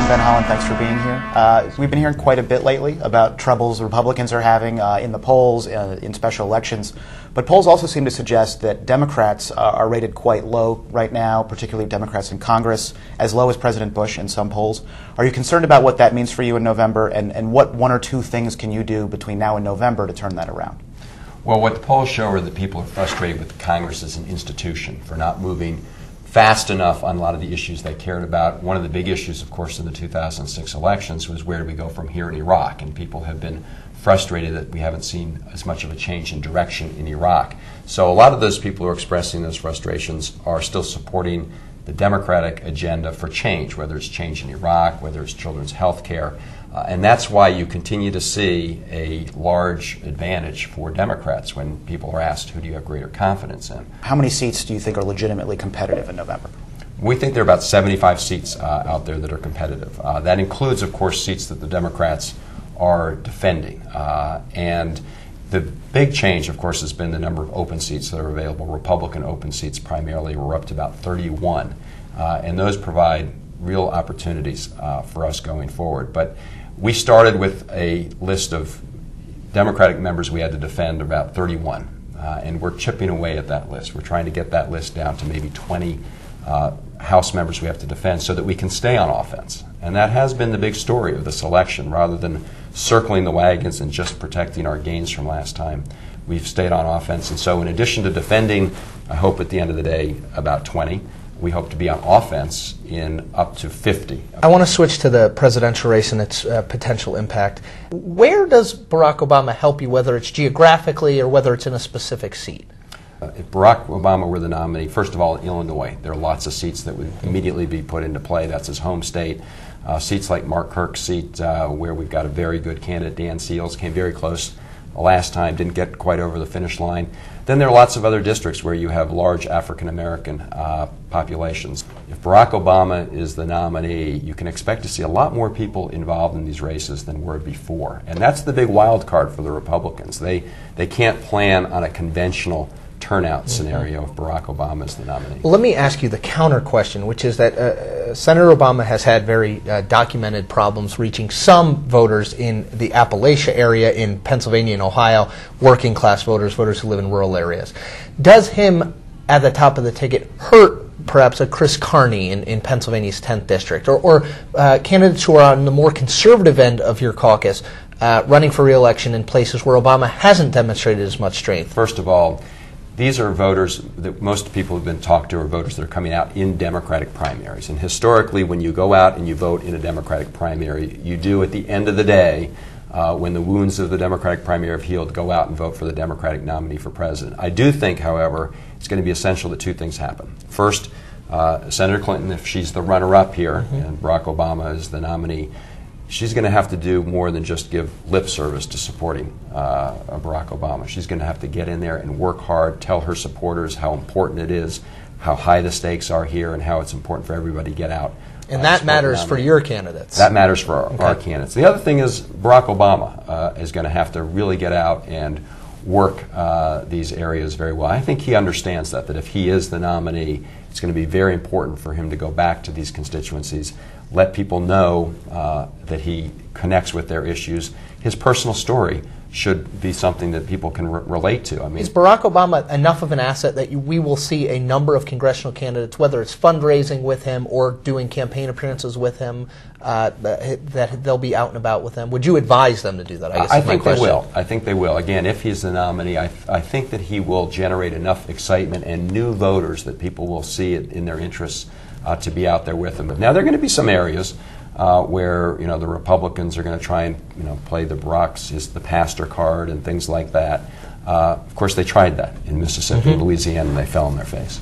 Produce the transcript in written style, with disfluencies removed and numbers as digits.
Ben Hollen, thanks for being here. We've been hearing quite a bit lately about troubles Republicans are having in the polls, in special elections. But polls also seem to suggest that Democrats are rated quite low right now, particularly Democrats in Congress, as low as President Bush in some polls. Are you concerned about what that means for you in November, and what one or two things can you do between now and November to turn that around? Well, what the polls show are that people are frustrated with Congress as an institution for not moving fast enough on a lot of the issues they cared about. One of the big issues, of course, in the 2006 elections was where do we go from here in Iraq, and people have been frustrated that we haven't seen as much of a change in direction in Iraq. So a lot of those people who are expressing those frustrations are still supporting the Democratic agenda for change, whether it's change in Iraq, whether it's children's health care. And that's why you continue to see a large advantage for Democrats when people are asked, who do you have greater confidence in? How many seats do you think are legitimately competitive in November? We think there are about 75 seats out there that are competitive. That includes, of course, seats that the Democrats are defending. And the big change, of course, has been the number of open seats that are available. Republican open seats primarily were up to about 31. And those provide real opportunities for us going forward. But we started with a list of Democratic members we had to defend, about 31. And we're chipping away at that list. We're trying to get that list down to maybe 20 House members we have to defend so that we can stay on offense. And that has been the big story of this election. Rather than circling the wagons and just protecting our gains from last time, we've stayed on offense. And so in addition to defending, I hope at the end of the day, about 20, we hope to be on offense in up to 50. I want to switch to the presidential race and its potential impact. Where does Barack Obama help you, whether it's geographically or whether it's in a specific seat? If Barack Obama were the nominee, first of all, in Illinois, there are lots of seats that would immediately be put into play. That's his home state. Seats like Mark Kirk's seat, where we've got a very good candidate, Dan Seals, came very close last time, didn't get quite over the finish line. Then there are lots of other districts where you have large African-American populations. If Barack Obama is the nominee, you can expect to see a lot more people involved in these races than were before. And that's the big wild card for the Republicans. They can't plan on a conventional turnout scenario if Barack Obama is the nominee. Well, let me ask you the counter question, which is that Senator Obama has had very documented problems reaching some voters in the Appalachia area in Pennsylvania and Ohio, working class voters, voters who live in rural areas. Does him at the top of the ticket hurt perhaps a Chris Carney in Pennsylvania's 10th district, or candidates who are on the more conservative end of your caucus running for re-election in places where Obama hasn't demonstrated as much strength? First of all, these are voters that most people have been talked to are voters that are coming out in Democratic primaries. And historically, when you go out and you vote in a Democratic primary, you do at the end of the day, when the wounds of the Democratic primary have healed, go out and vote for the Democratic nominee for president. I do think, however, it's going to be essential that two things happen. First, Senator Clinton, if she's the runner-up here and Barack Obama is the nominee, she's going to have to do more than just give lip service to supporting Barack Obama. She's going to have to get in there and work hard, tell her supporters how important it is, how high the stakes are here, and how it's important for everybody to get out. And that matters for your candidates. That matters for our candidates. The other thing is Barack Obama is going to have to really get out and work these areas very well. I think he understands that if he is the nominee, it's going to be very important for him to go back to these constituencies, let people know that he connects with their issues. His personal story should be something that people can relate to. I mean, is Barack Obama enough of an asset that we will see a number of congressional candidates, whether it's fundraising with him or doing campaign appearances with him, that they'll be out and about with him? Would you advise them to do that? I think they will. I think they will. Again, if he's the nominee, I think that he will generate enough excitement and new voters that people will see it in their interests to be out there with him. Now, there are going to be some areas where the Republicans are going to try and play the the pastor card and things like that. Of course, they tried that in Mississippi and Louisiana, and they fell on their face.